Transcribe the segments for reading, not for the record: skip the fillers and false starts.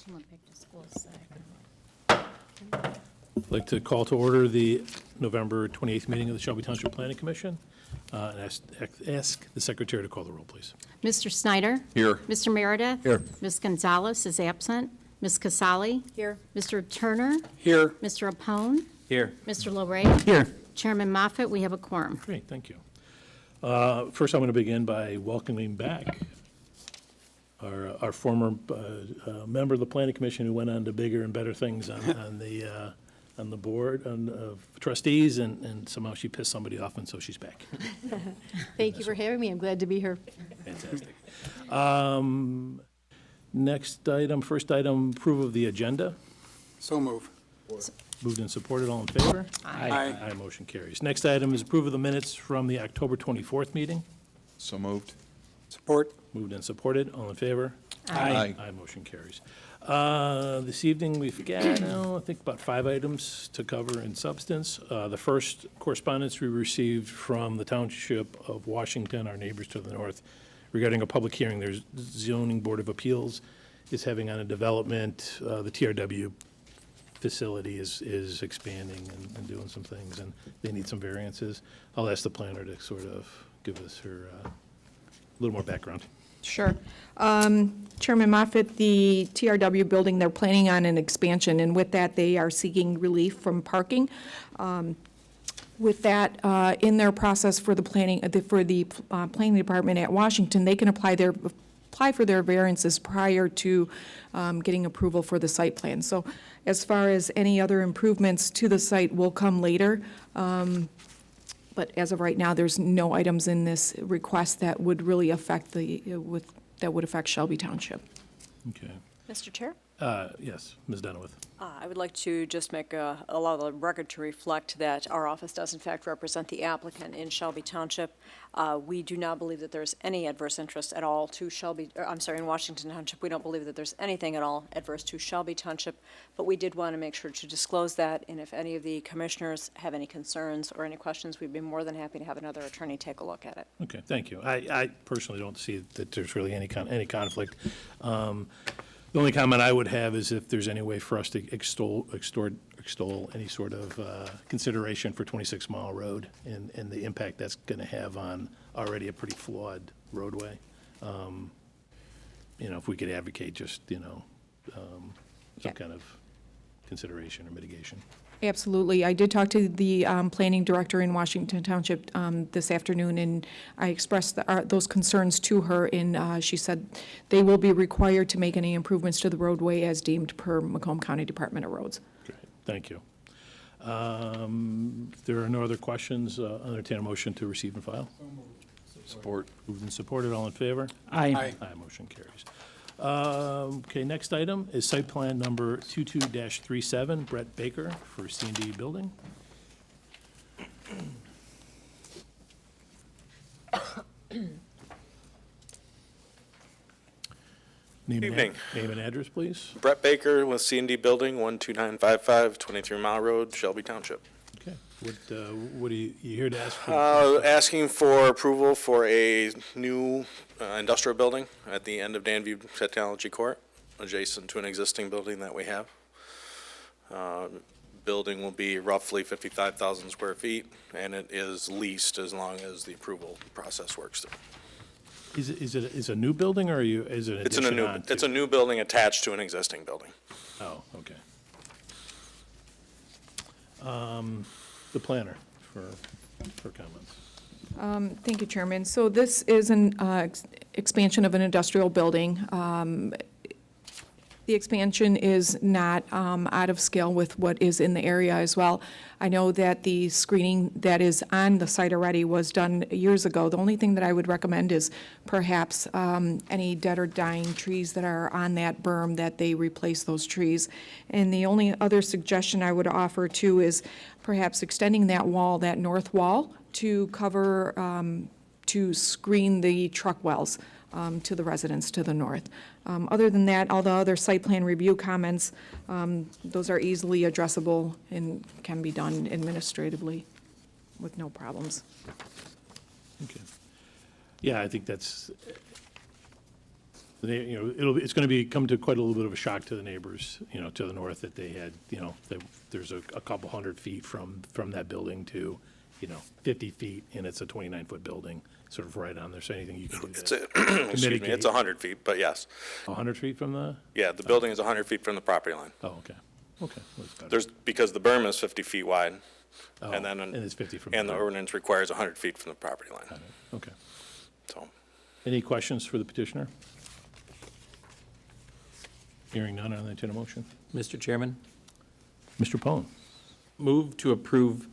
She went back to school sick. I'd like to call to order the November 28th meeting of the Shelby Township Planning Commission. And ask the secretary to call the roll, please. Mr. Snyder? Here. Mr. Meredith? Here. Ms. Gonzalez is absent. Ms. Casali? Here. Mr. Turner? Here. Mr. Apone? Here. Mr. Lorray? Here. Chairman Moffett, we have a quorum. Great, thank you. First, I'm going to begin by welcoming back our former member of the Planning Commission who went on to bigger and better things on the board of trustees, and somehow she pissed somebody off, and so she's back. Thank you for having me. I'm glad to be here. Fantastic. First item, approval of the agenda. So move. Moved and supported, all in favor? Aye. Aye, motion carries. Next item is approval of the minutes from the October 24th meeting. So moved. Support. Moved and supported, all in favor? Aye. Aye, motion carries. This evening, we've got, I think, about 5 items to cover in substance. The first correspondence we received from the Township of Washington, our neighbors to the north, regarding a public hearing. There's Zoning Board of Appeals is having on a development. The TRW facility is expanding and doing some things, and they need some variances. I'll ask the planner to sort of give us her a little more background. Sure. Chairman Moffett, the TRW building, they're planning on an expansion, and with that, they are seeking relief from parking. With that, in their process for the planning department at Washington, they can apply for their variances prior to getting approval for the site plan. So as far as any other improvements to the site will come later. But as of right now, there's no items in this request that would really affect that would affect Shelby Township. Okay. Mr. Chair? Yes, Ms. Dunawith. I would like to just allow the record to reflect that our office does in fact represent the applicant in Shelby Township. We do not believe that there's any adverse interest at all to in Washington Township. We don't believe that there's anything at all adverse to Shelby Township, but we did want to make sure to disclose that, and if any of the commissioners have any concerns or any questions, we'd be more than happy to have another attorney take a look at it. Okay, thank you. I personally don't see that there's really any conflict. The only comment I would have is if there's any way for us to extol any sort of consideration for 26 Mile Road and the impact that's going to have on already a pretty flawed roadway. If we could advocate just, some kind of consideration or mitigation. Absolutely. I did talk to the planning director in Washington Township this afternoon, and I expressed those concerns to her, and she said they will be required to make any improvements to the roadway as deemed per Macomb County Department of Roads. Great, thank you. If there are no other questions, I'll entertain a motion to receive and file. Support. Moved and supported, all in favor? Aye. Aye, motion carries. Okay, next item is site plan number 22-37, Brett Baker for C&D Building. Evening. Name and address, please. Brett Baker with C&D Building, 12955, 23 Mile Road, Shelby Township. Okay, what are you here to ask for? Asking for approval for a new industrial building at the end of Danview Technology Court, adjacent to an existing building that we have. Building will be roughly 55,000 square feet, and it is leased as long as the approval process works through. Is it a new building, or is it an addition on to? It's a new building attached to an existing building. Oh, okay. The planner for comments. Thank you, Chairman. So this is an expansion of an industrial building. The expansion is not out of scale with what is in the area as well. I know that the screening that is on the site already was done years ago. The only thing that I would recommend is perhaps any dead or dying trees that are on that berm, that they replace those trees. And the only other suggestion I would offer too is perhaps extending that wall, that north wall, to cover, to screen the truck wells to the residents to the north. Other than that, all the other site plan review comments, those are easily addressable and can be done administratively with no problems. Okay. Yeah, I think that's, It's going to come to quite a little bit of a shock to the neighbors, to the north, that they had, there's a couple hundred feet from that building to, 50 feet, and it's a 29-foot building, sort of right on there. So anything you can do It's to excuse me, mitigate. it's 100 feet, but yes. 100 feet from the, Yeah, the building is 100 feet from the property line. oh, okay. Okay. Well, that's better. Because the berm is 50 feet wide, Oh, and then, and it's 50 from and the berm. ordinance requires 100 feet from the property line. Got it. Okay. So, Any questions for the petitioner? Hearing none, I'll entertain a motion. Mr. Chairman, Mr. Pone. move to approve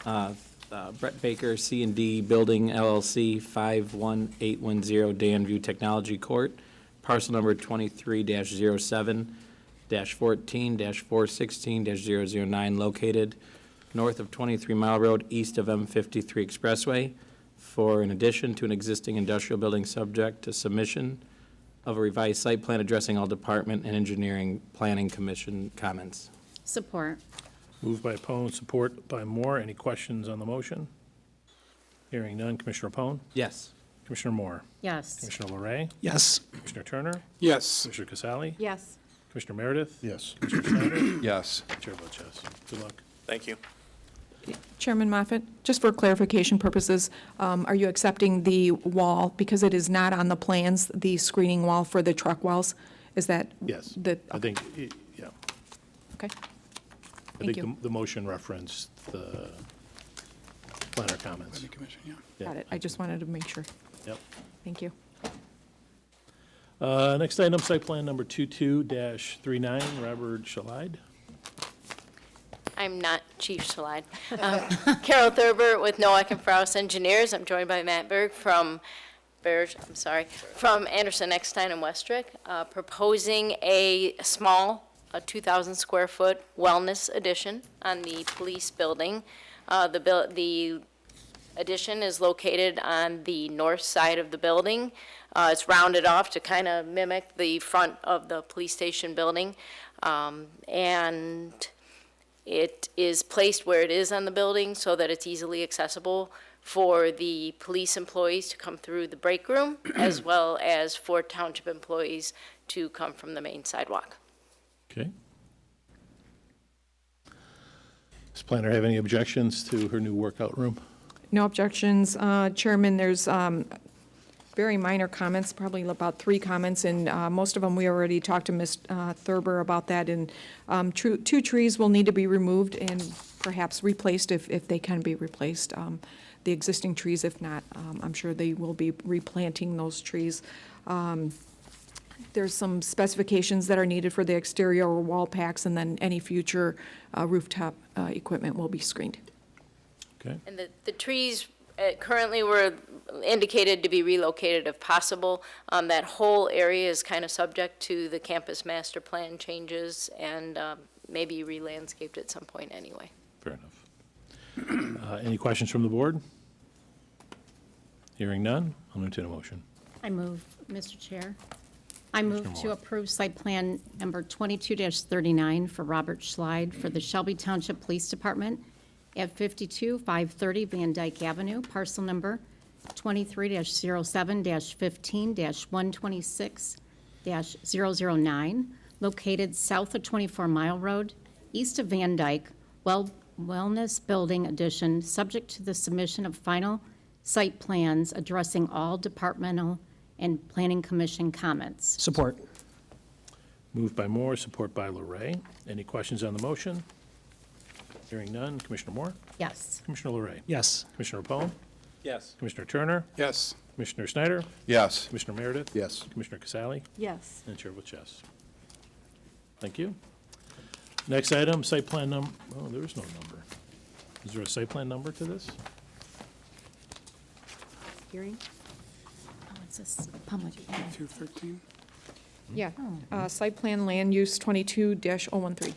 Brett Baker C&D Building LLC 51810 Danview Technology Court, parcel number 23-07-14-416-009, located north of 23 Mile Road, east of M53 Expressway, for an addition to an existing industrial building subject to submission of a revised site plan addressing all department and engineering planning commission comments. Support. Moved by Pone, support by Moore. Any questions on the motion? Hearing none. Commissioner Pone? Yes. Commissioner Moore? Yes. Commissioner Larray? Yes. Commissioner Turner? Yes. Commissioner Casali? Yes. Commissioner Meredith? Yes. Commissioner Snyder? Yes. Chair votes yes. Good luck. thank you. Chairman Moffett, just for clarification purposes, are you accepting the wall, because it is not on the plans, the screening wall for the truck wells? Is that? Yes. The, I think, yeah. okay. I Thank think you. the motion referenced the planner comments. Commission, yeah. Yeah. Got it. I just wanted to make sure. Yep. Thank you. Next item, site plan number 22-39, Robert Shalide. I'm not Chief Salide. Carol Thurber with Noack and Frous Engineers. I'm joined by Matt Berg from Anderson, Eckstein, and Westrick, proposing a small, 2,000 square foot wellness addition on the police building. The addition is located on the north side of the building. It's rounded off to kind of mimic the front of the police station building. And it is placed where it is on the building so that it's easily accessible for the police employees to come through the break room, as well as for township employees to come from the main sidewalk. Okay. Does planner have any objections to her new workout room? No objections. Chairman, there's very minor comments, probably about 3 comments, and most of them, we already talked to Ms. Thurber about that, and 2 trees will need to be removed and perhaps replaced if they can be replaced. The existing trees, if not, I'm sure they will be replanting those trees. There's some specifications that are needed for the exterior wall packs, and then any future rooftop equipment will be screened. Okay. And the trees currently were indicated to be relocated if possible. That whole area is kind of subject to the campus master plan changes and maybe re-landscaped at some point anyway. Fair enough. Any questions from the board? Hearing none, I'll entertain a motion. I move, Mr. Chair. I move Moore. to approve site plan number 22-39 for Robert Schlide for the Shelby Township Police Department at 52530 Van Dyke Avenue, parcel number 23-07-15-126-009, located south of 24 Mile Road, east of Van Dyke, Wellness Building addition, subject to the submission of final site plans addressing all departmental and planning commission comments. Support. Moved by Moore, support by Larray. Any questions on the motion? Hearing none, Commissioner Moore? Yes. Commissioner Larray? Yes. Commissioner Pone? Yes. Commissioner Turner? Yes. Commissioner Snyder? Yes. Commissioner Meredith? Yes. Commissioner Casali? Yes. And Chair votes yes. Thank you. Next item, site plan oh, there is no number. Is there a site plan number to this? Hearing? Oh, it's a public hearing. 213? Yeah, site plan land use 22-013.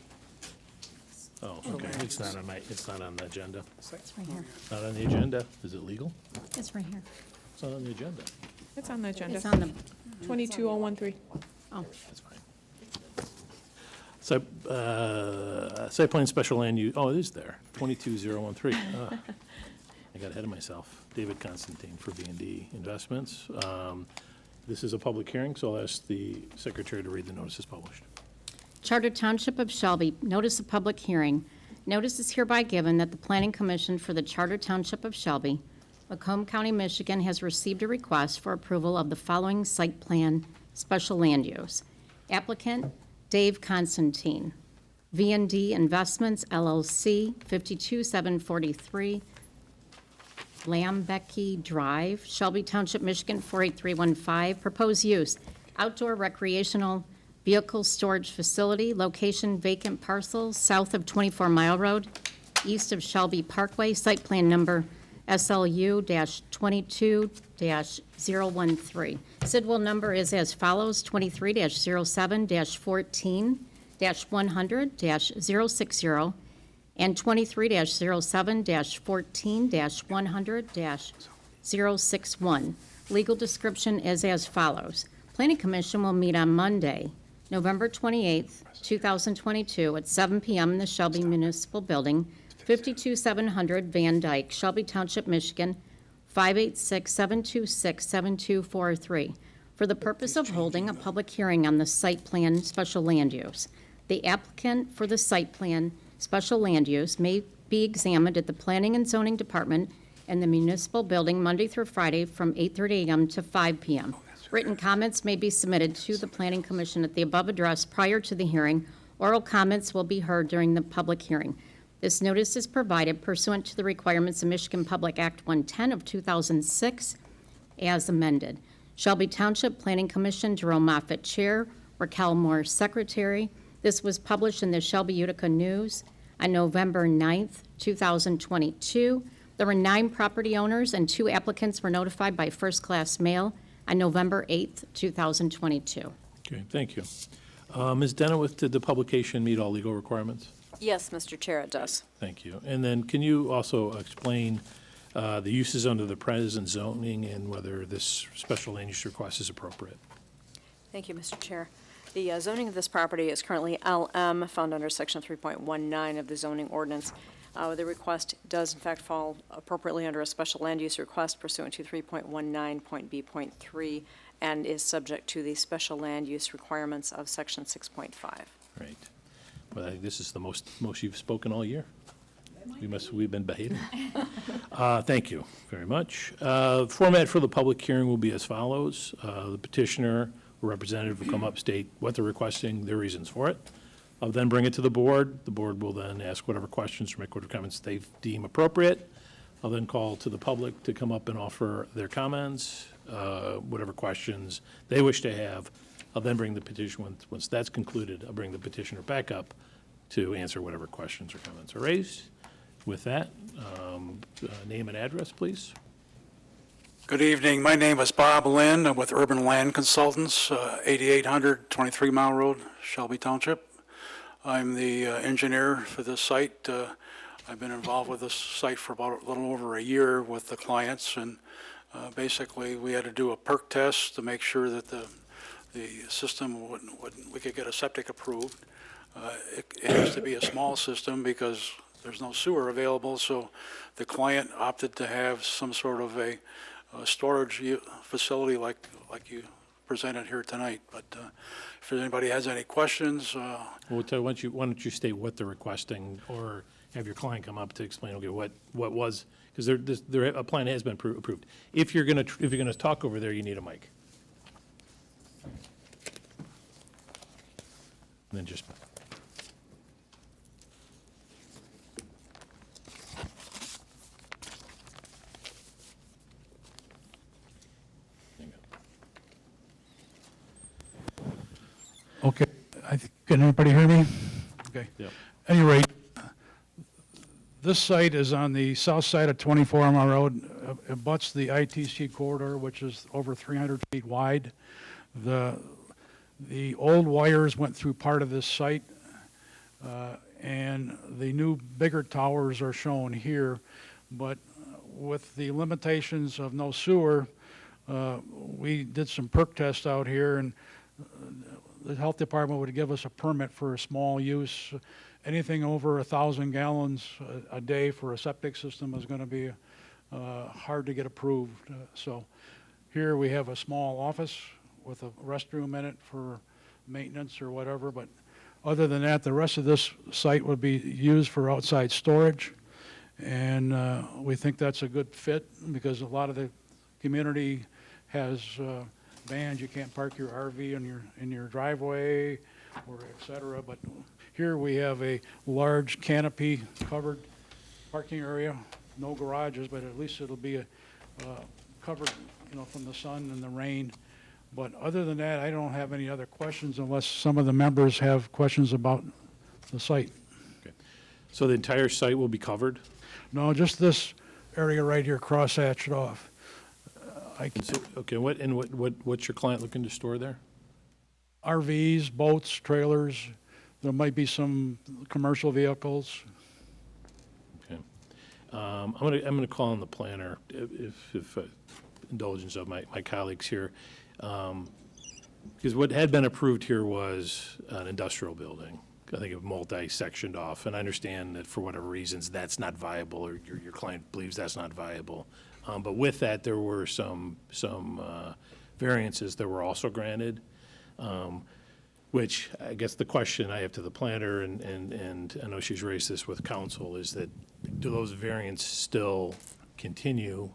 Oh, okay, it's not on the agenda. It's right here. Not on the agenda. Is it legal? It's right here. It's not on the agenda. It's on the agenda. It's on the, 22013. oh, That's fine. Site plan special land use, oh, it is there, 22013. I got ahead of myself. David Constantine for B&D Investments. This is a public hearing, so I'll ask the secretary to read the notice as published. Charter Township of Shelby, notice of public hearing. Notice is hereby given that the Planning Commission for the Charter Township of Shelby, Macomb County, Michigan, has received a request for approval of the following site plan special land use. Applicant, Dave Constantine. V&D Investments LLC, 52743 Lambecky Drive, Shelby Township, Michigan, 48315. Proposed use, outdoor recreational vehicle storage facility, location vacant parcel south of 24 Mile Road, east of Shelby Parkway, site plan number SLU-22-013. Sidwell number is as follows, 23-07-14-100-060 and 23-07-14-100-061. Legal description is as follows. Planning Commission will meet on Monday, November 28th, 2022, at 7 p.m. in the Shelby Municipal Building, 52700 Van Dyke, Shelby Township, Michigan, 586-726-7243, for the purpose of holding a public hearing on the site plan special land use. The applicant for the site plan special land use may be examined at the Planning and Zoning Department in the municipal building Monday through Friday from 8:30 a.m. to 5 p.m. Written comments may be submitted to the Planning Commission at the above address prior to the hearing. Oral comments will be heard during the public hearing. This notice is provided pursuant to the requirements of Michigan Public Act 110 of 2006 as amended. Shelby Township Planning Commission, Jerome Moffett, Chair, Raquel Moore, Secretary. This was published in the Shelby Utica News on November 9th, 2022. There were 9 property owners and 2 applicants were notified by first-class mail on November 8th, 2022. Okay, thank you. Ms. Denowith, did the publication meet all legal requirements? Yes, Mr. Chair, it does. Thank you. And then can you also explain the uses under the present zoning and whether this special land use request is appropriate? Thank you, Mr. Chair. The zoning of this property is currently LM, found under Section 3.19 of the zoning ordinance. The request does in fact fall appropriately under a special land use request pursuant to 3.19.B.3 and is subject to the special land use requirements of Section 6.5. Right. Well, I think this is the most you've spoken all year. We've been behaving. Thank you very much. Format for the public hearing will be as follows. The petitioner or representative will come up, state what they're requesting, their reasons for it. I'll then bring it to the board. The board will then ask whatever questions or make whatever comments they deem appropriate. I'll then call to the public to come up and offer their comments, whatever questions they wish to have. I'll then bring the petition, once that's concluded, I'll bring the petitioner back up to answer whatever questions or comments are raised. With that, name and address, please. Good evening. My name is Bob Lynn. I'm with Urban Land Consultants, 8800 23 Mile Road, Shelby Township. I'm the engineer for this site. I've been involved with this site for about a little over a year with the clients, and basically we had to do a perk test to make sure that the system we could get a septic approved. It has to be a small system because there's no sewer available, so the client opted to have some sort of a storage facility like you presented here tonight. But if anybody has any questions, Well, tell you, why don't you state what they're requesting, or have your client come up to explain, okay, what was, because a plan has been approved. If you're gonna talk over there, you need a mic. And then just. okay. Can everybody hear me? Okay. Yep. At any rate, this site is on the south side of 24 Mile Road. It butts the ITC corridor, which is over 300 feet wide. The old wires went through part of this site, and the new bigger towers are shown here. But with the limitations of no sewer, we did some perk tests out here, and the health department would give us a permit for a small use. Anything over 1,000 gallons a day for a septic system is going to be hard to get approved. So here we have a small office with a restroom in it for maintenance or whatever, but other than that, the rest of this site would be used for outside storage. And we think that's a good fit because a lot of the community has bans. You can't park your RV in your driveway or et cetera. But here we have a large canopy covered parking area, no garages, but at least it'll be covered, from the sun and the rain. But other than that, I don't have any other questions unless some of the members have questions about the site. So the entire site will be covered? No, just this area right here, cross-hatched off. Okay, what's your client looking to store there? RVs, boats, trailers, there might be some commercial vehicles. Okay. I'm gonna call on the planner, if indulgence of my colleagues here. Because what had been approved here was an industrial building. I think it multi-sectioned off, and I understand that for whatever reasons, that's not viable, or your client believes that's not viable. But with that, there were some variances that were also granted, which I guess the question I have to the planner, and I know she's raised this with council, is that do those variants still continue,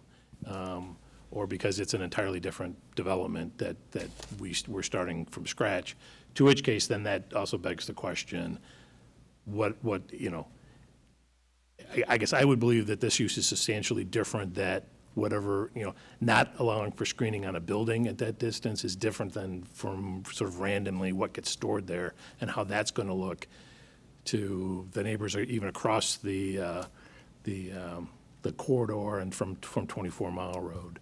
or because it's an entirely different development that we're starting from scratch, to which case then that also begs the question, I guess I would believe that this use is substantially different, that whatever, not allowing for screening on a building at that distance is different than from sort of randomly what gets stored there and how that's going to look to the neighbors or even across the corridor and from 24 Mile Road.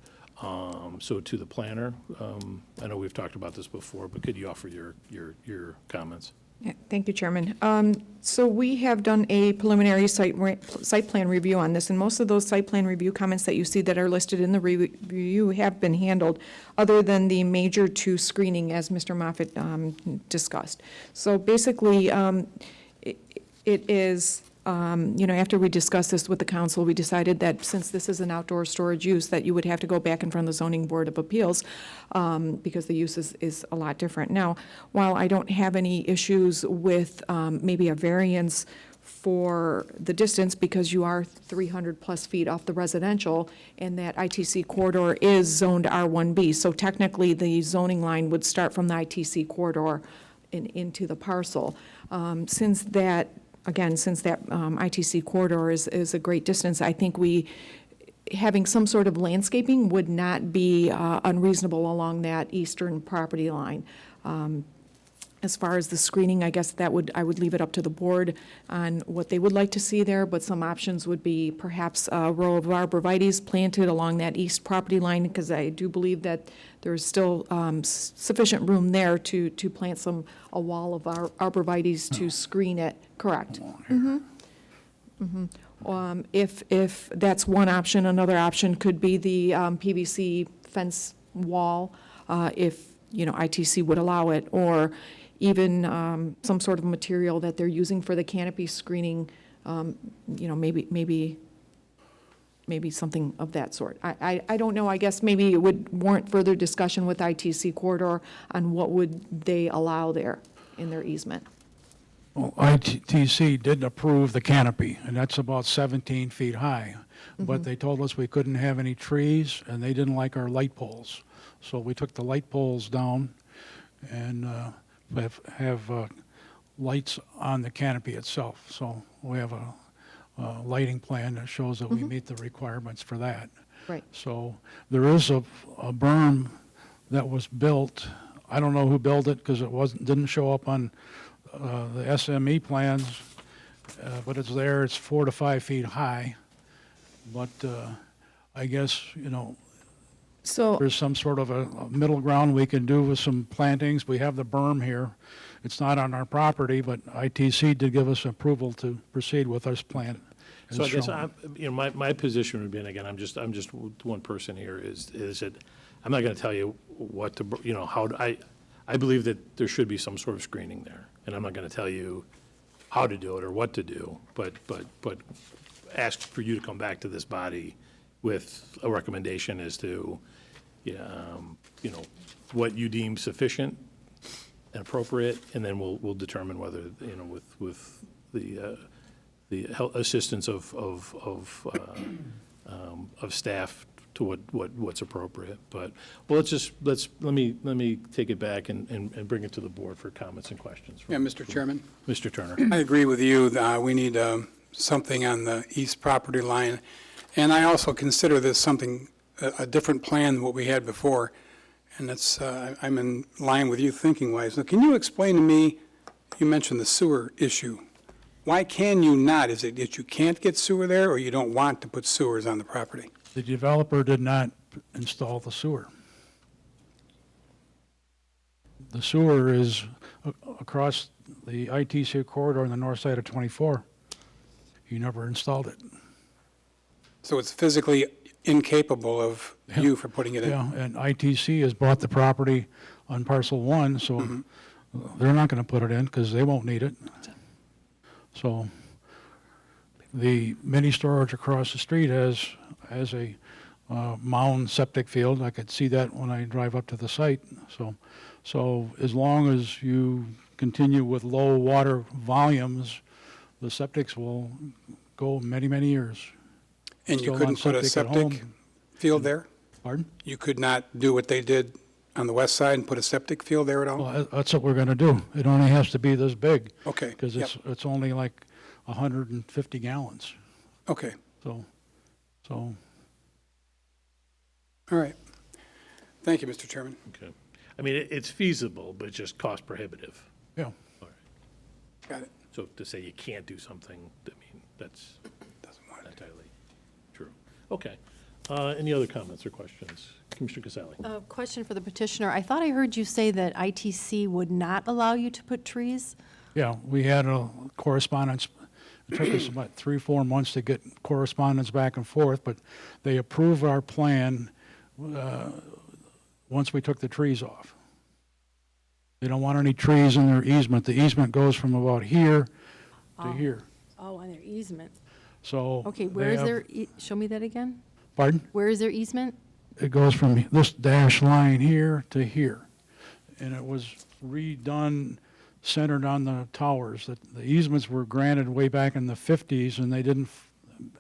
So to the planner, I know we've talked about this before, but could you offer your comments? Yeah, thank you, Chairman. So we have done a preliminary site plan review on this, and most of those site plan review comments that you see that are listed in the review have been handled, other than the major 2 screening, as Mr. Moffett discussed. So basically, it is, after we discussed this with the council, we decided that since this is an outdoor storage use, that you would have to go back in front of the Zoning Board of Appeals, because the use is a lot different. Now, while I don't have any issues with maybe a variance for the distance, because you are 300-plus feet off the residential, and that ITC corridor is zoned R1B, so technically the zoning line would start from the ITC corridor into the parcel. Since that ITC corridor is a great distance, I think having some sort of landscaping would not be unreasonable along that eastern property line. As far as the screening, I guess I would leave it up to the board on what they would like to see there, but some options would be perhaps a row of arborvitaes planted along that east property line, because I do believe that there's still sufficient room there to plant a wall of arborvitaes to screen it. Correct. If that's one option, another option could be the PVC fence wall, if ITC would allow it, or even some sort of material that they're using for the canopy screening, maybe something of that sort. I don't know, I guess maybe it would warrant further discussion with ITC corridor on what would they allow there in their easement. Well, ITC did approve the canopy, and that's about 17 feet high. But they told us we couldn't have any trees, and they didn't like our light poles. So we took the light poles down and have lights on the canopy itself. So we have a lighting plan that shows that we meet the requirements for that. Right. So there is a berm that was built. I don't know who built it because it didn't show up on the SME plans, but it's there. It's 4 to 5 feet high. But I guess, So there's some sort of a middle ground we can do with some plantings. We have the berm here. It's not on our property, but ITC did give us approval to proceed with this plan. So I guess my position would be, and again, I'm just one person here, is that I'm not going to tell you what to, how I believe that there should be some sort of screening there, and I'm not going to tell you how to do it or what to do, but ask for you to come back to this body with a recommendation as to, you know, what you deem sufficient and appropriate, and then we'll determine whether, you know, with the help, assistance of staff to what's appropriate. But, well, let me take it back and bring it to the board for comments and questions. Yeah, Mr. Chairman, Mr. Turner. I agree with you. We need something on the east property line. And I also consider this something, a different plan than what we had before. And that's, I'm in line with you thinking-wise. Now, can you explain to me, you mentioned the sewer issue. Why can you not? Is it that you can't get sewer there, or you don't want to put sewers on the property? The developer did not install the sewer. The sewer is across the ITC corridor on the north side of 24. He never installed it. So it's physically incapable of you for putting it in? Yeah, and ITC has bought the property on parcel 1, so they're not going to put it in because they won't need it. So the mini storage across the street has a mound septic field. I could see that when I drive up to the site. So as long as you continue with low water volumes, the septics will go many, many years. And you Still couldn't on put a septic at septic home. field there? Pardon? You could not do what they did on the west side and put a septic field there at all? Well, that's what we're going to do. It only has to be this big. Okay, Because yep. it's only like 150 gallons. Okay, So all right. Thank you, Mr. Chairman. Okay. I mean, it's feasible, but it's just cost prohibitive. yeah. All right. Got it. So to say you can't do something, I mean, that's Doesn't want not it. entirely true. Okay. Any other comments or questions? Commissioner Casale? A question for the petitioner. I thought I heard you say that ITC would not allow you to put trees? Yeah, we had a correspondence. It took us about 3-4 months to get correspondence back and forth, but they approved our plan once we took the trees off. They don't want any trees in their easement. The easement goes from about here to here. Oh, on their easement. So. Okay, they where is have- their, show me that again? Pardon? Where is their easement? It goes from this dash line here to here. And it was redone, centered on the towers. The easements were granted way back in the 50s, and they didn't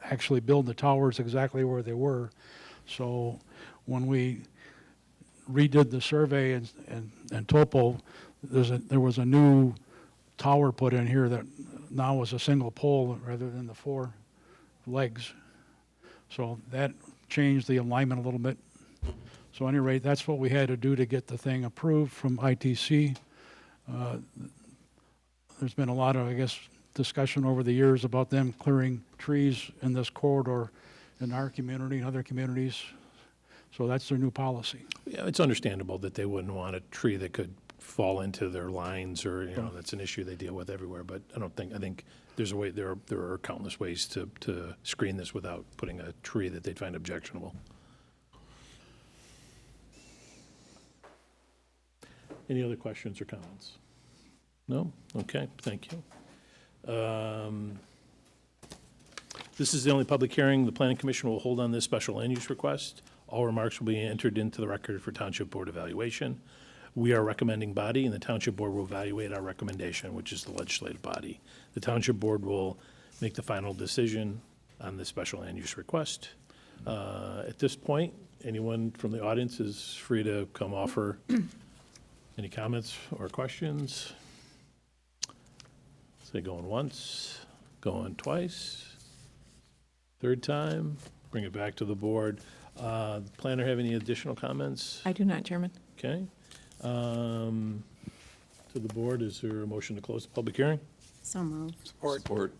actually build the towers exactly where they were. So when we redid the survey and topo, there was a new tower put in here that now is a single pole rather than the 4 legs. So that changed the alignment a little bit. So at any rate, that's what we had to do to get the thing approved from ITC. There's been a lot of, I guess, discussion over the years about them clearing trees in this corridor in our community and other communities. So that's their new policy. Yeah, it's understandable that they wouldn't want a tree that could fall into their lines, or, you know, that's an issue they deal with everywhere. But I think there's a way, there are countless ways to screen this without putting a tree that they'd find objectionable. Any other questions or comments? No? Okay, thank you. This is the only public hearing the Planning Commission will hold on this special land use request. All remarks will be entered into the record for Township Board evaluation. We are a recommending body, and the Township Board will evaluate our recommendation, which is the legislative body. The Township Board will make the final decision on this special land use request. At this point, anyone from the audience is free to come offer any comments or questions. Say going once, going twice, third time, bring it back to the board. Planner have any additional comments? I do not, Chairman. Okay. To the board, is there a motion to close the public hearing? So moved. Support.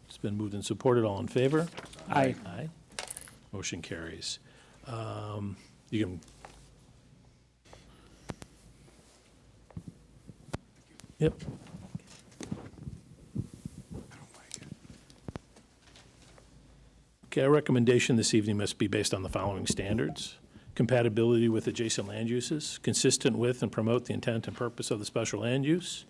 It's been moved and supported. All in favor? Aye. Aye. Motion carries. You can. Yep. Okay, our recommendation this evening must be based on the following standards: compatibility with adjacent land uses, consistent with and promote the intent and purpose of the special land use,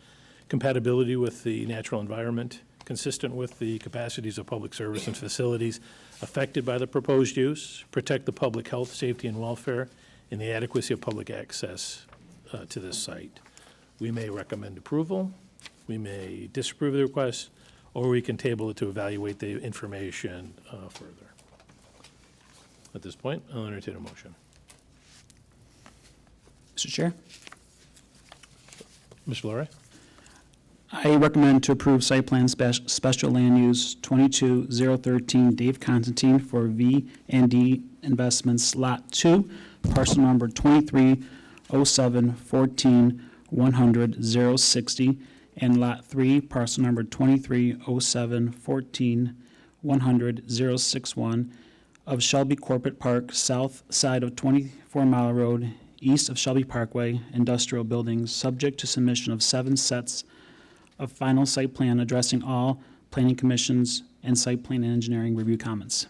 compatibility with the natural environment, consistent with the capacities of public service and facilities affected by the proposed use, protect the public health, safety, and welfare, and the adequacy of public access to this site. We may recommend approval, we may disapprove the request, or we can table it to evaluate the information further. At this point, I'll entertain a motion. Mr. Chair, Mr. Larray? I recommend to approve site plan special land use 22013 Dave Constantine for V&D Investments Lot 2, parcel number 230714100060, and Lot 3, parcel number 230714100061 of Shelby Corporate Park, south side of 24 Mile Road, east of Shelby Parkway, industrial buildings, subject to submission of 7 sets of final site plan addressing all planning commissions and site plan and engineering review comments.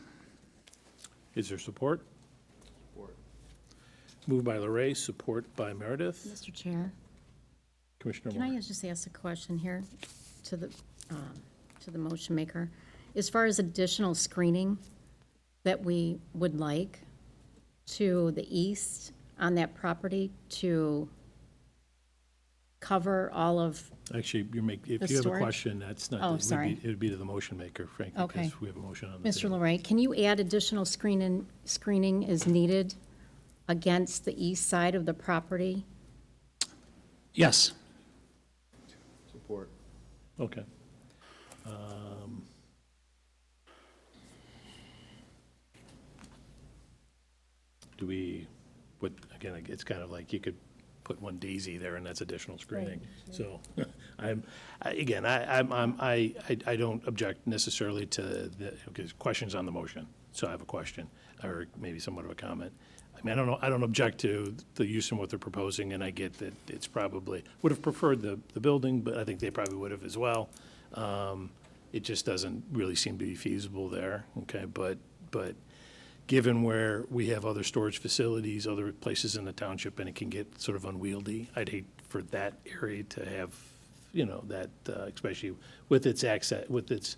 Is there support? Support. Moved by Larray, support by Meredith. Mr. Chair, Commissioner can Moore. I just ask a question here to the motion maker? As far as additional screening that we would like to the east on that property to cover all of, Actually, if The you have a storage? question, that's not, Oh, sorry. it would be to the motion maker, frankly, Okay. because we have a motion on the Mr. table. Larray, can you add additional screening as needed against the east side of the property? Yes. Okay. Do we, again, it's kind of like you could put one daisy there and that's additional screening. So I don't object necessarily to because questions on the motion. So I have a question or maybe somewhat of a comment. I mean, I don't object to the use and what they're proposing, and I get that it's probably, would have preferred the building, but I think they probably would have as well. It just doesn't really seem to be feasible there, okay? But given where we have other storage facilities, other places in the township, and it can get sort of unwieldy, I'd hate for that area to have, that, especially with its access, it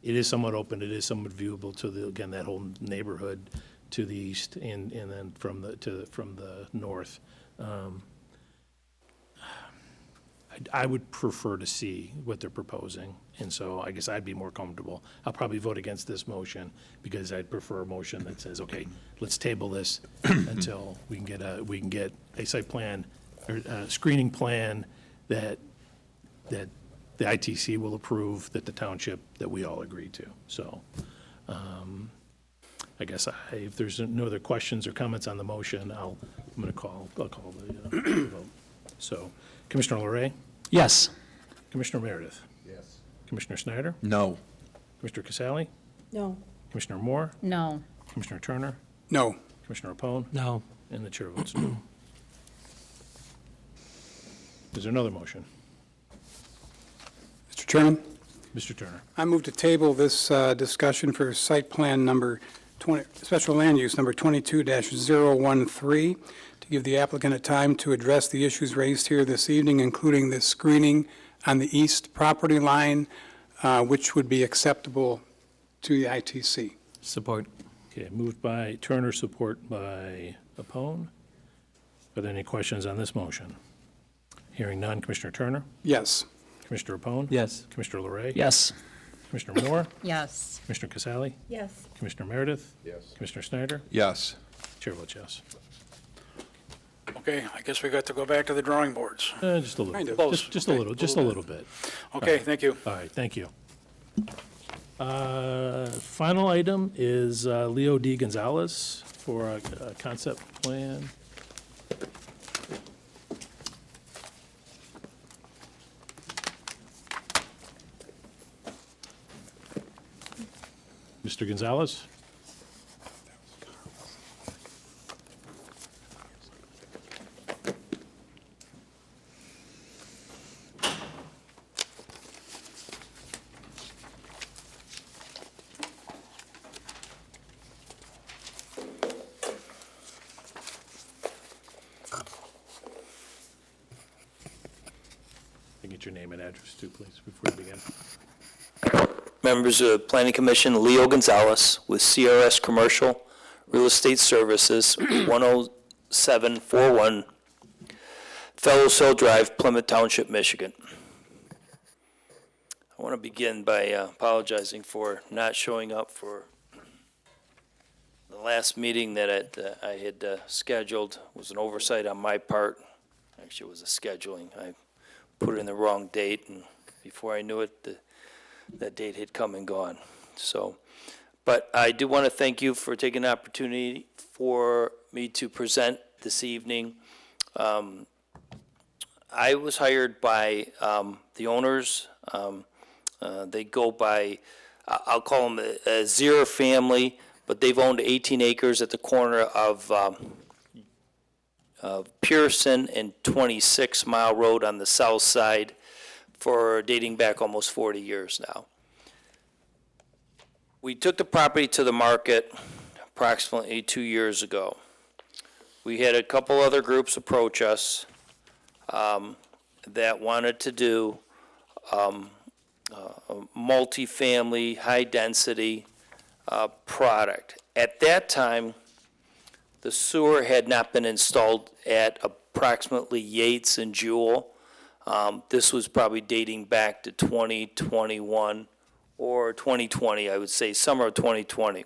is somewhat open, it is somewhat viewable to again, that whole neighborhood to the east and then from the north. I would prefer to see what they're proposing, and so I guess I'd be more comfortable. I'll probably vote against this motion because I'd prefer a motion that says, okay, let's table this until we can get a site plan or a screening plan that the ITC will approve, that the township, that we all agree to. So I guess if there's no other questions or comments on the motion, I'll call the vote. So Commissioner Larray? Yes. Commissioner Meredith? Yes. Commissioner Snyder? No. Commissioner Casale? No. Commissioner Moore? No. Commissioner Turner? No. Commissioner Opone? No. And the chair votes no. Is there another motion? Mr. Chairman, Mr. Turner? I move to table this discussion for site plan number 20, special land use number 22-013, to give the applicant a time to address the issues raised here this evening, including the screening on the east property line, which would be acceptable to the ITC. Support. Okay, moved by Turner, support by Opone. Are there any questions on this motion? Hearing none. Commissioner Turner? Yes. Commissioner Opone? Yes. Commissioner Larray? Yes. Commissioner Moore? Yes. Commissioner Casale? Yes. Commissioner Meredith? Yes. Commissioner Snyder? Yes. Chair votes yes. Okay, I guess we got to go back to the drawing boards. Just a little. Kind of. Close. Just a little, just a little bit. Okay, thank you. All right, thank you. Final item is Leo D. Gonzalez for a concept plan. Mr. Gonzalez? Can I get your name and address too, please, before we begin? Members of the Planning Commission, Leo Gonzalez with CRS Commercial Real Estate Services, 100 5741 Fellows Hill Drive, Plymouth Township, Michigan. I want to begin by apologizing for not showing up for the last meeting that I had scheduled. It was an oversight on my part. Actually, it was a scheduling. I put in the wrong date, and before I knew it, that date had come and gone. So, but I do want to thank you for taking the opportunity for me to present this evening. I was hired by the owners. They go by, I'll call them a Zero family, but they've owned 18 acres at the corner of Pearson and 26 Mile Road on the south side for dating back almost 40 years now. We took the property to the market approximately 2 years ago. We had a couple other groups approach us that wanted to do a multifamily, high-density product. At that time, the sewer had not been installed at approximately Yates and Jewel. This was probably dating back to 2021 or 2020, I would say, summer of 2020.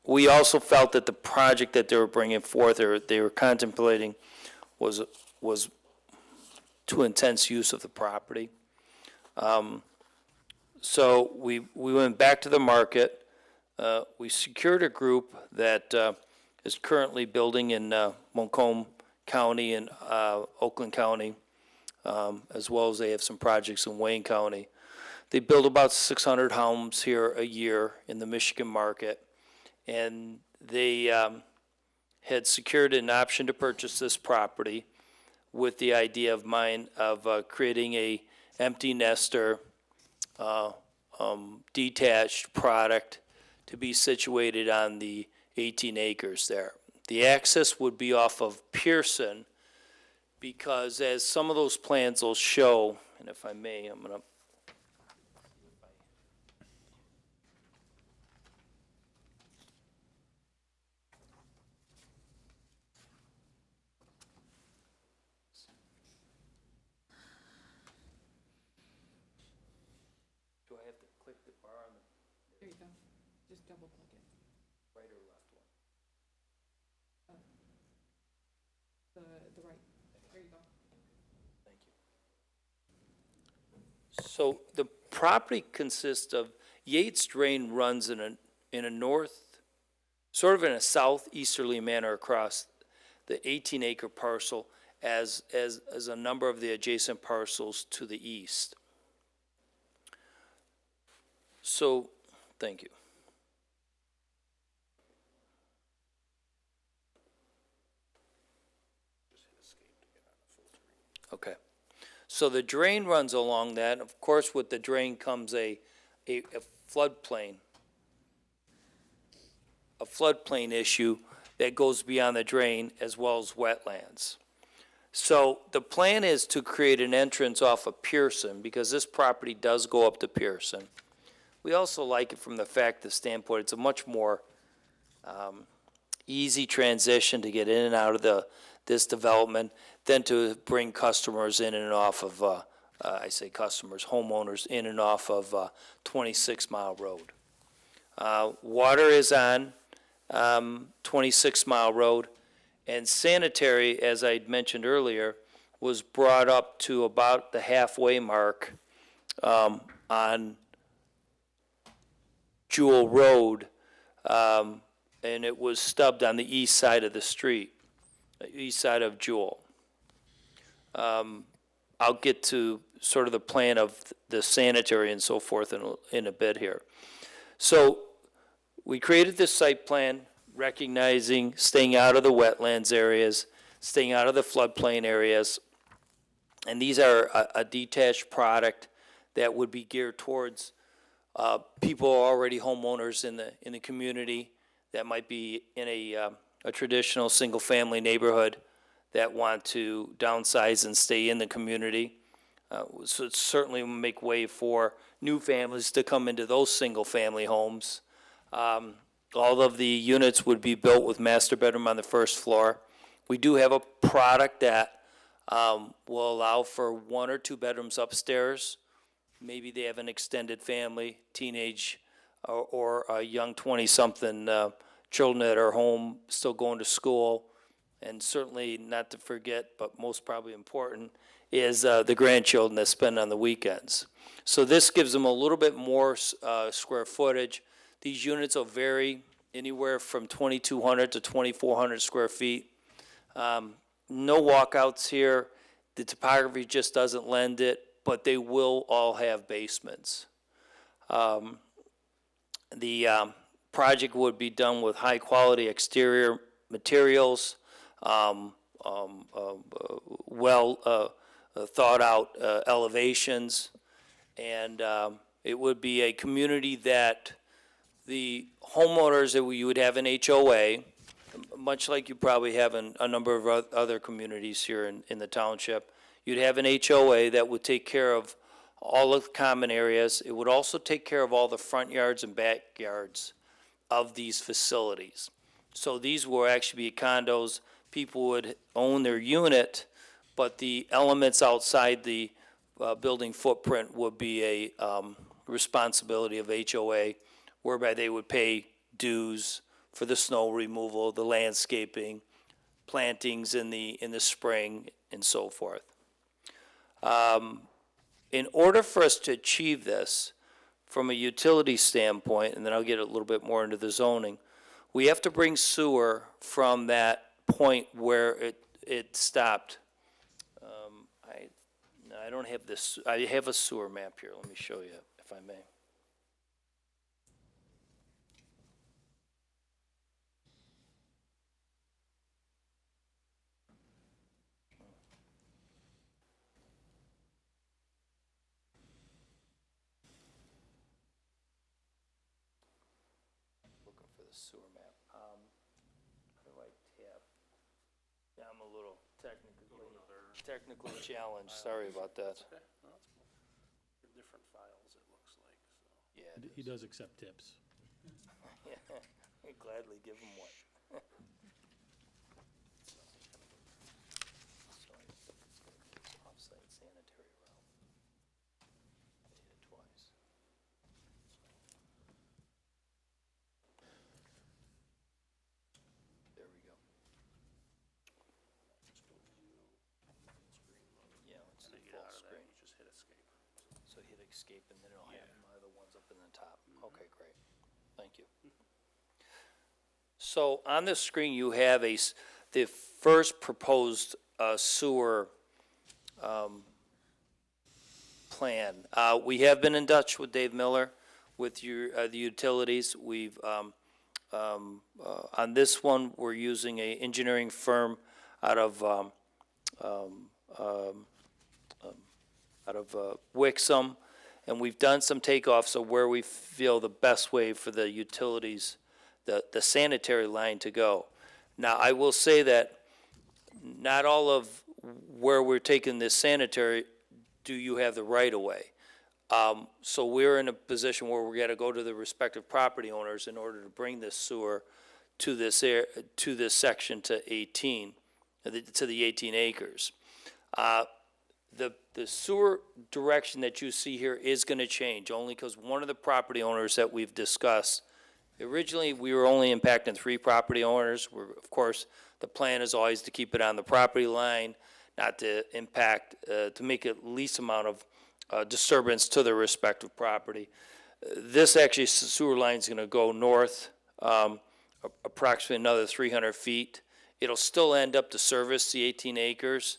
We also felt that the project that they were bringing forth, or they were contemplating, was too intense use of the property. So we went back to the market. We secured a group that is currently building in Macomb County and Oakland County, as well as they have some projects in Wayne County. They build about 600 homes here a year in the Michigan market, and they had secured an option to purchase this property with the idea of mine of creating a empty nester detached product to be situated on the 18 acres there. The access would be off of Pearson because, as some of those plans will show, and if I may, I'm going to right or left one? The right. There you go. Thank you. So the property consists of, Yates Drain runs in a north, sort of in a southeasterly manner across the 18-acre parcel as a number of the adjacent parcels to the east. So, thank you. Okay. So the drain runs along that. Of course, with the drain comes a floodplain. A floodplain issue that goes beyond the drain as well as wetlands. So the plan is to create an entrance off of Pearson because this property does go up to Pearson. We also like it from the standpoint it's a much more easy transition to get in and out of this development than to bring customers in and off of, I say customers, homeowners in and off of 26 Mile Road. Water is on 26 Mile Road, and sanitary, as I mentioned earlier, was brought up to about the halfway mark on Jewel Road, and it was stubbed on the east side of the street, east side of Jewel. I'll get to sort of the plan of the sanitary and so forth in a bit here. So we created this site plan recognizing staying out of the wetlands areas, staying out of the floodplain areas, and these are a detached product that would be geared towards people who are already homeowners in the community that might be in a traditional single-family neighborhood that want to downsize and stay in the community. So it certainly will make way for new families to come into those single-family homes. All of the units would be built with master bedroom on the first floor. We do have a product that will allow for 1 or 2 bedrooms upstairs. Maybe they have an extended family, teenage or a young 20-something children that are home, still going to school. And certainly, not to forget, but most probably important, is the grandchildren that spend on the weekends. So this gives them a little bit more square footage. These units will vary anywhere from 2,200 to 2,400 square feet. No walkouts here. The topography just doesn't lend it, but they will all have basements. The project would be done with high-quality exterior materials, thought-out elevations, and it would be a community that the homeowners that you would have an HOA, much like you probably have in a number of other communities here in the township. You'd have an HOA that would take care of all of the common areas. It would also take care of all the front yards and backyards of these facilities. So these will actually be condos. People would own their unit, but the elements outside the building footprint would be a responsibility of HOA, whereby they would pay dues for the snow removal, the landscaping, plantings in the spring, and so forth. In order for us to achieve this, from a utility standpoint, and then I'll get a little bit more into the zoning, we have to bring sewer from that point where it stopped. I don't have this, I have a sewer map here, let me show you, if I may. Looking for the sewer map. How do I tab? Yeah, I'm a little technically challenged, sorry about that. Different files, it looks like, so. Yeah, He does accept tips. I'd gladly give him one. Offsite sanitary route. I did it twice. There we go. Yeah, let's do full screen. Just hit escape. So hit escape and then it'll have my other ones up in the top. Okay, great. Thank you. So on this screen, you have the first proposed sewer plan. We have been in touch with Dave Miller with the utilities. We've, on this one, we're using a engineering firm out of Wixom, and we've done some takeoffs of where we feel the best way for the utilities, the sanitary line to go. Now, I will say that not all of where we're taking this sanitary do you have the right of way. So we're in a position where we're gonna go to the respective property owners in order to bring this sewer to this section to 18, to the 18 acres. The sewer direction that you see here is gonna change, only because one of the property owners that we've discussed, originally, we were only impacting 3 property owners. Of course, the plan is always to keep it on the property line, not to impact, to make it least amount of disturbance to the respective property. This actually, sewer line is gonna go north, approximately another 300 feet. It'll still end up to service the 18 acres,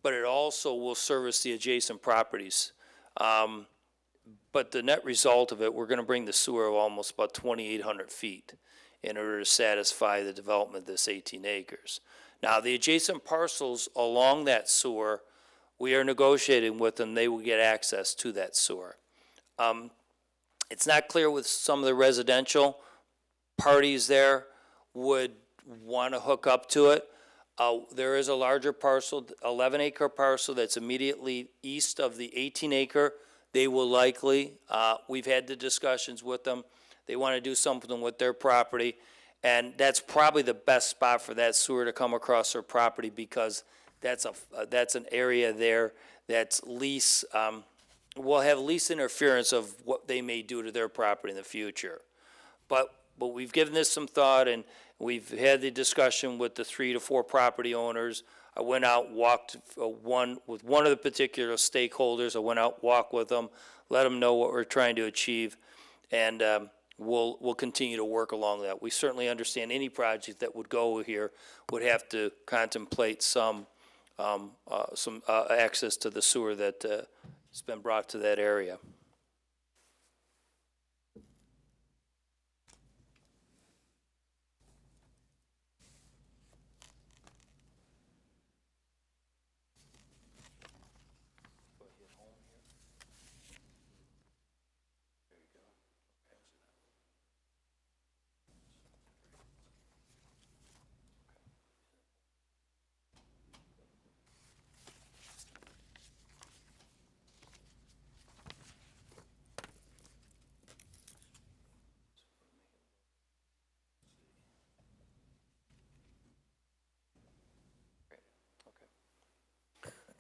but it also will service the adjacent properties. But the net result of it, we're gonna bring the sewer of almost about 2,800 feet in order to satisfy the development of this 18 acres. Now, the adjacent parcels along that sewer, we are negotiating with them, they will get access to that sewer. It's not clear with some of the residential parties there would want to hook up to it. There is a larger parcel, 11-acre parcel that's immediately east of the 18-acre. They will likely, we've had the discussions with them, They want to do something with their property, and that's probably the best spot for that sewer to come across their property, because that's an area there that's least, will have least interference of what they may do to their property in the future. But we've given this some thought, and we've had the discussion with the 3 to 4 property owners. I went out, walked with one of the particular stakeholders. I went out, walked with them, let them know what we're trying to achieve, and we'll continue to work along that. We certainly understand any project that would go here would have to contemplate some access to the sewer that has been brought to that area.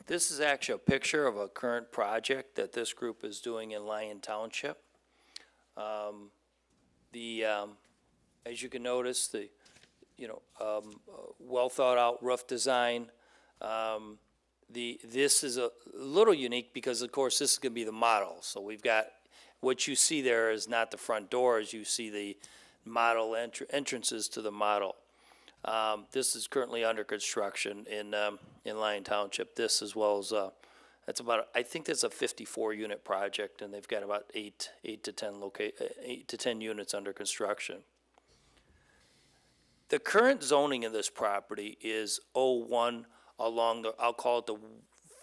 This is actually a picture of a current project that this group is doing in Lyon Township. As you can notice, well thought out roof design. This is a little unique because, of course, this is going to be the model. So we've got, what you see there is not the front doors. You see the model entrances to the model. This is currently under construction in Lyon Township. This, as well as I think that's a 54-unit project, and they've got about 8 to 10 units under construction. The current zoning of this property is O1 along the, I'll call it the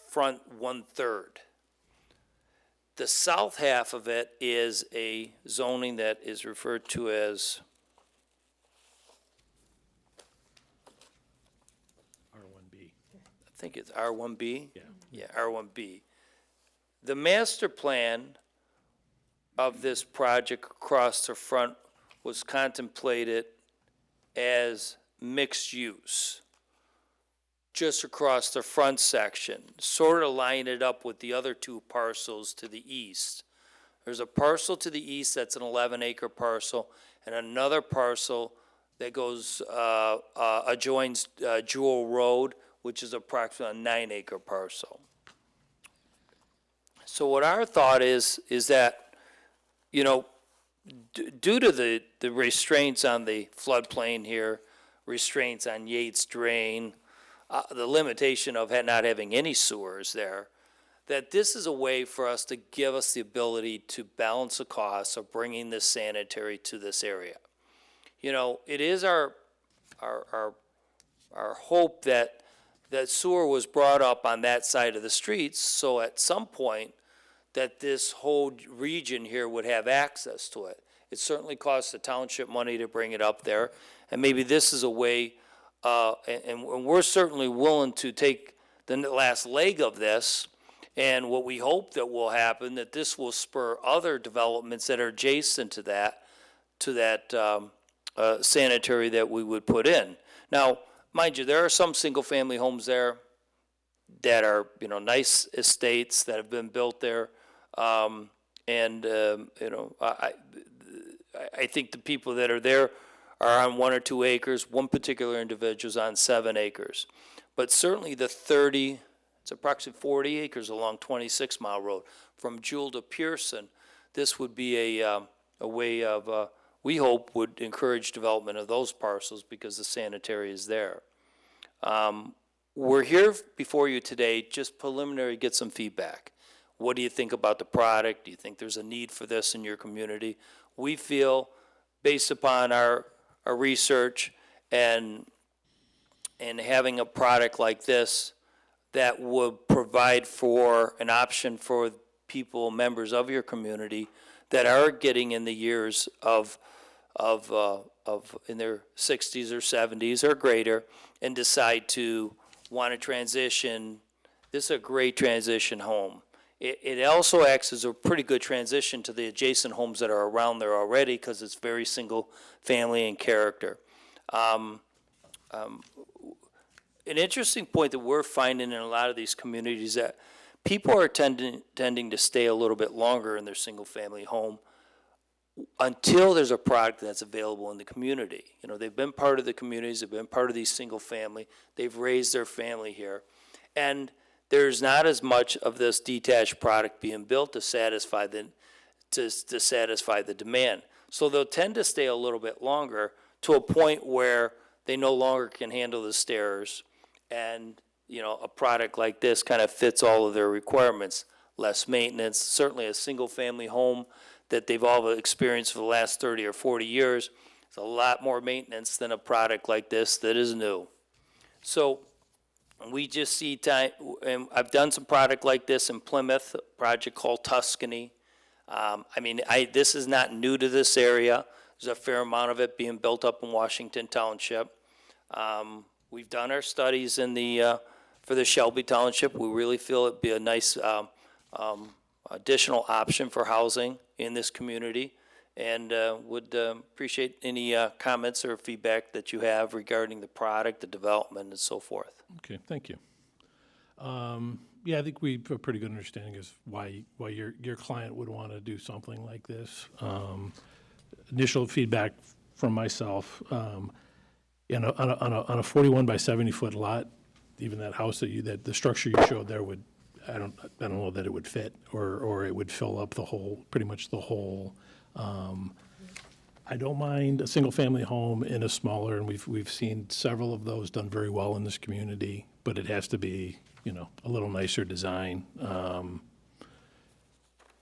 front 1/3. The south half of it is a zoning that is referred to as R1B. I think it's R1B? Yeah. Yeah, R1B. The master plan of this project across the front was contemplated as mixed use, just across the front section, sort of line it up with the other 2 parcels to the east. There's a parcel to the east that's an 11-acre parcel, and another parcel that goes, adjoins Jewel Road, which is approximately a 9-acre parcel. So what our thought is that, due to the restraints on the floodplain here, restraints on Yates Drain, the limitation of not having any sewers there, that this is a way for us to give us the ability to balance the costs of bringing this sanitary to this area. It is our hope that sewer was brought up on that side of the streets, so at some point that this whole region here would have access to it. It certainly costs the township money to bring it up there, and maybe this is a way, and we're certainly willing to take the last leg of this, and what we hope that will happen, that this will spur other developments that are adjacent to that sanitary that we would put in. Now, mind you, there are some single-family homes there that are, nice estates that have been built there. I think the people that are there are on 1 or 2 acres. One particular individual is on 7 acres. But certainly it's approximately 40 acres along 26 Mile Road. From Jewel to Pearson, this would be a way of, we hope, would encourage development of those parcels because the sanitary is there. We're here before you today, just preliminary, get some feedback. What do you think about the product? Do you think there's a need for this in your community? We feel, based upon our research and having a product like this that would provide for an option for people, members of your community that are getting in the years of in their 60s or 70s or greater and decide to want to transition. This is a great transition home. It also acts as a pretty good transition to the adjacent homes that are around there already, because it's very single-family in character. An interesting point that we're finding in a lot of these communities that people are tending to stay a little bit longer in their single-family home until there's a product that's available in the community. You know, they've been part of the communities, they've been part of these single-family, they've raised their family here, and there's not as much of this detached product being built to satisfy the demand. So they'll tend to stay a little bit longer to a point where they no longer can handle the stairs, and, you know, a product like this kind of fits all of their requirements. Less maintenance, certainly a single-family home that they've all experienced for the last 30 or 40 years. It's a lot more maintenance than a product like this that is new. So we just see time, and I've done some product like this in Plymouth, a project called Tuscany. This is not new to this area. There's a fair amount of it being built up in Washington Township. We've done our studies in for the Shelby Township. We really feel it'd be a nice additional option for housing in this community, and would appreciate any comments or feedback that you have regarding the product, the development, and so forth. Okay, thank you. Yeah, I think we have a pretty good understanding of why your client would want to do something like this. Initial feedback from myself, on a 41 by 70 foot lot, even that house that the structure you showed there would, I don't know that it would fit, or it would fill up pretty much the whole. I don't mind a single-family home in a smaller, and we've seen several of those done very well in this community, but it has to be, a little nicer design.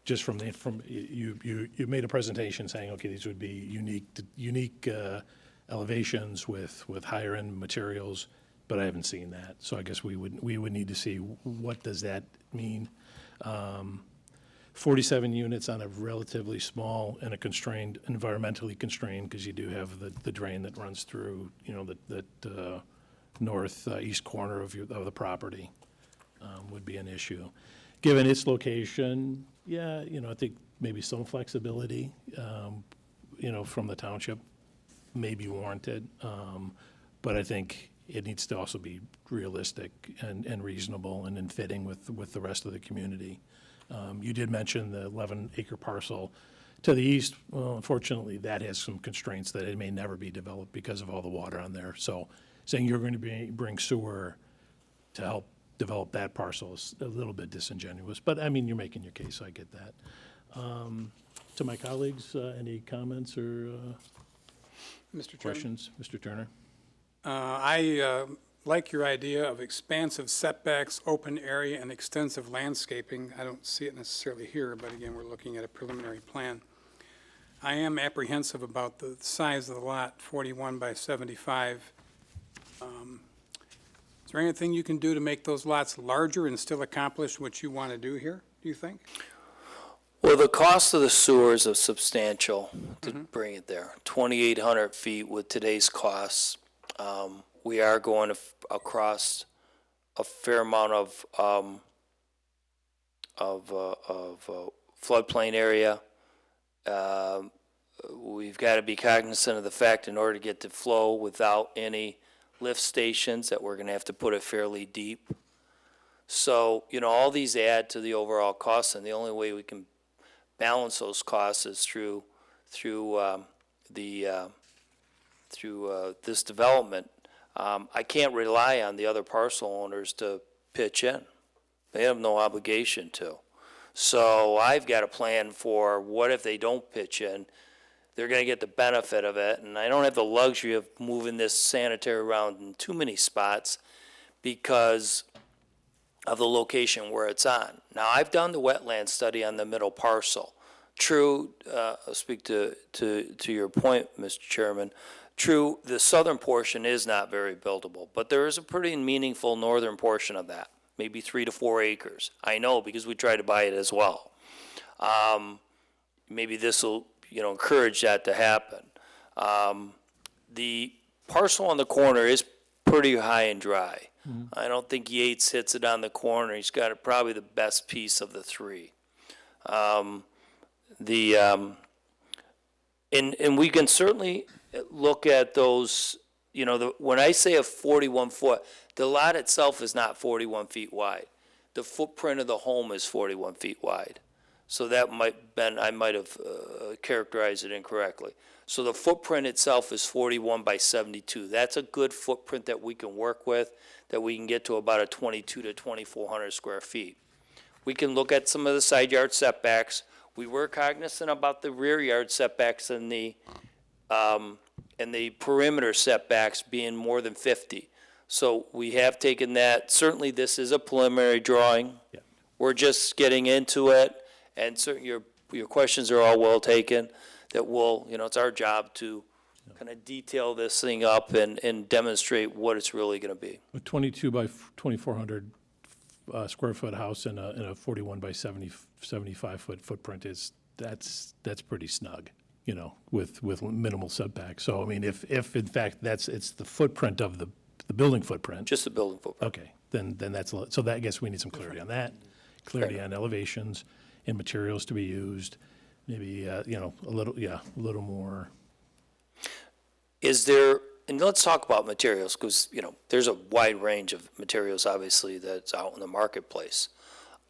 Just from you made a presentation saying, okay, these would be unique elevations with higher-end materials, but I haven't seen that. So I guess we would need to see what does that mean. 47 units on a relatively small and environmentally constrained, because you do have the drain that runs through, the northeast corner of the property, would be an issue. Given its location, yeah, I think maybe some flexibility, from the township may be warranted, but I think it needs to also be realistic and reasonable and in fitting with the rest of the community. You did mention the 11-acre parcel to the east. Well, unfortunately, that has some constraints that it may never be developed because of all the water on there. So saying you're going to bring sewer to help develop that parcel is a little bit disingenuous. But, you're making your case, so I get that. To my colleagues, any comments or Mr. Chairman? questions? Mr. Turner? I like your idea of expansive setbacks, open area, and extensive landscaping. I don't see it necessarily here, but again, we're looking at a preliminary plan. I am apprehensive about the size of the lot, 41 by 75. Is there anything you can do to make those lots larger and still accomplish what you want to do here, do you think? Well, the cost of the sewers is substantial to bring it there. 2,800 feet with today's costs. We are going across a fair amount of floodplain area. We've got to be cognizant of the fact, in order to get the flow without any lift stations, that we're going to have to put it fairly deep. So, all these add to the overall costs, and the only way we can balance those costs is through this development. I can't rely on the other parcel owners to pitch in. They have no obligation to. So I've got a plan for what if they don't pitch in. They're going to get the benefit of it, and I don't have the luxury of moving this sanitary around in too many spots because of the location where it's on. Now, I've done the wetland study on the middle parcel. True, I'll speak to your point, Mr. Chairman. True, the southern portion is not very buildable, but there is a pretty meaningful northern portion of that, maybe 3 to 4 acres. I know because we tried to buy it as well. Maybe this will, encourage that to happen. The parcel on the corner is pretty high and dry. I don't think Yates hits it on the corner. He's got probably the best piece of the three. And we can certainly look at those, you know, when I say a 41 foot, the lot itself is not 41 feet wide. The footprint of the home is 41 feet wide. So that I might have characterized it incorrectly. So the footprint itself is 41 by 72. That's a good footprint that we can work with, that we can get to about a 22 to 2,400 square feet. We can look at some of the side yard setbacks. We were cognizant about the rear yard setbacks and the perimeter setbacks being more than 50. So we have taken that. Certainly, this is a preliminary drawing. Yeah. We're just getting into it, and your questions are all well taken. That we'll, you know, it's our job to kind of detail this thing up and demonstrate what it's really going to be. A 22 by 2,400 square foot house and a 41 by 75 foot footprint that's pretty snug, you know, with minimal setback. So, I mean, if in fact it's the footprint of the building footprint. Just the building footprint. Okay, then that's, so that, I guess we need some clarity on that, clarity on elevations and materials to be used, maybe, you know, a little more. Is there, and let's talk about materials, because, you know, there's a wide range of materials, obviously, that's out in the marketplace.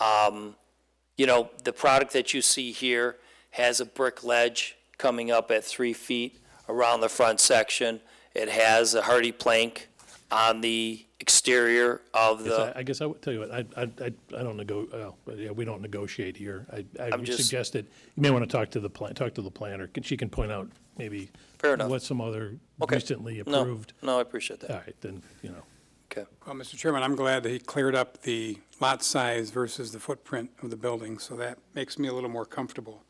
You know, the product that you see here has a brick ledge coming up at 3 feet around the front section. It has a hardy plank on the exterior of the. I guess I would tell you what, I don't we don't negotiate here. I would suggest that you may want to talk to the planner. She can point out maybe Fair enough. what some other Okay. recently approved. No, I appreciate that. All right, then, you know. Okay. Well, Mr. Chairman, I'm glad that he cleared up the lot size versus the footprint of the building, so that makes me a little more comfortable.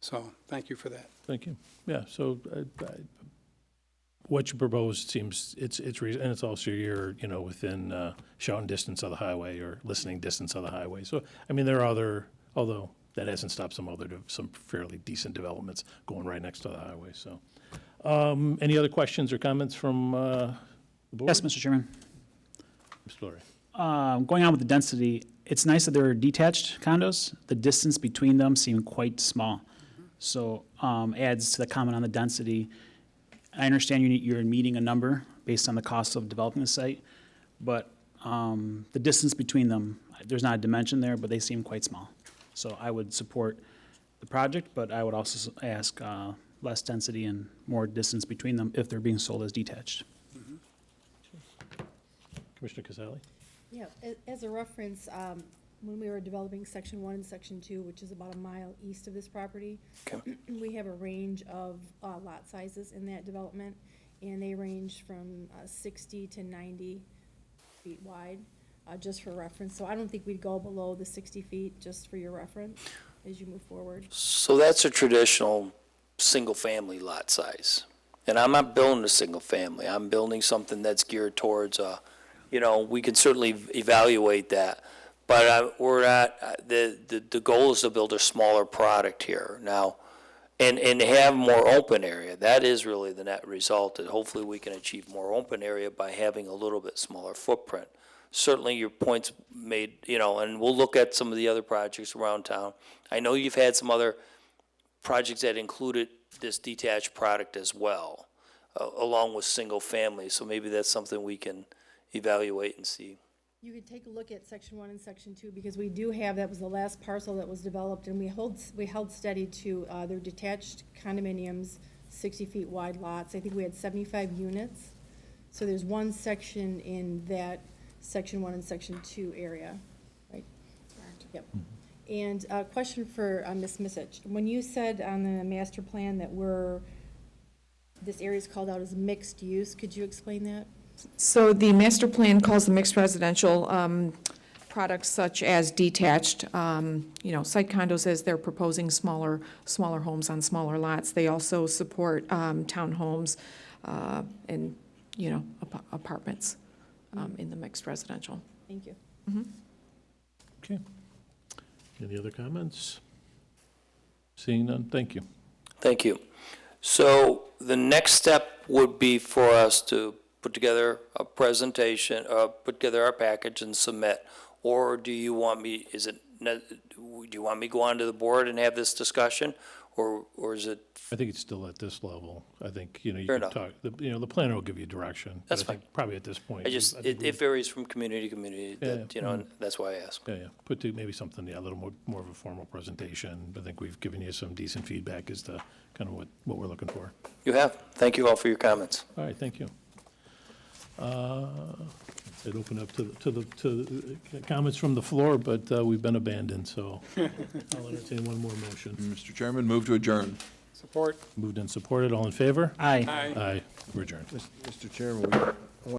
So, thank you for that. Thank you. Yeah, so what you proposed seems, it's and it's also you're, you know, within shouting distance of the highway or listening distance of the highway. So, I mean, there are other, although that hasn't stopped some fairly decent developments going right next to the highway, so. Any other questions or comments from the board? Yes, Mr. Chairman. Mr. Lurie. Going on with the density, it's nice that they're detached condos. The distance between them seem quite small. So adds to the comment on the density. I understand you're meeting a number based on the cost of developing the site, but the distance between them, there's not a dimension there, but they seem quite small. So I would support the project, but I would also ask less density and more distance between them if they're being sold as detached. Commissioner Casale? Yeah, as a reference, when we were developing Section 1 and Section 2, which is about a mile east of this property, we have a range of lot sizes in that development, and they range from 60 to 90 feet wide, just for reference. So I don't think we'd go below the 60 feet, just for your reference, as you move forward. So that's a traditional single-family lot size. And I'm not building a single family. I'm building something that's geared towards, you know, we can certainly evaluate that. But we're not, the goal is to build a smaller product here now and have more open area. That is really the net result, and hopefully we can achieve more open area by having a little bit smaller footprint. Certainly your point's made, you know, and we'll look at some of the other projects around town. I know you've had some other projects that included this detached product as well, along with single family, so maybe that's something we can evaluate and see. You could take a look at Section 1 and Section 2, because we do have, that was the last parcel that was developed, and we held steady to their detached condominiums, 60 feet wide lots. I think we had 75 units. So there's one section in that Section 1 and Section 2 area, right? Yep. And a question for Ms. Misich. When you said on the master plan that this area is called out as mixed use, could you explain that? So the master plan calls the mixed residential products such as detached, you know, site condos, as they're proposing smaller homes on smaller lots. They also support townhomes and, you know, apartments in the mixed residential. Thank you. Okay. Any other comments? Seeing none, thank you. Thank you. So the next step would be for us to put together a presentation, put together our package and submit? Or do you want me, do you want me to go on to the board and have this discussion? Or is it, I think it's still at this level. I think, you Fair can enough. talk, the planner will give you direction. That's But I think probably at this point. I just, think it varies from community to community, Yeah, that, and that's why I ask. Yeah, put to maybe something, a little more of a formal presentation. I think we've given you some decent feedback as to kind of what we're looking for. You have. Thank you all for your comments. All right, thank you. I'd open up to the comments from the floor, but we've been abandoned, so I'll entertain one more motion. Mr. Chairman, move to adjourn. Support. Moved and supported, all in favor? Aye. Aye, we're adjourned. Mr. Chairman,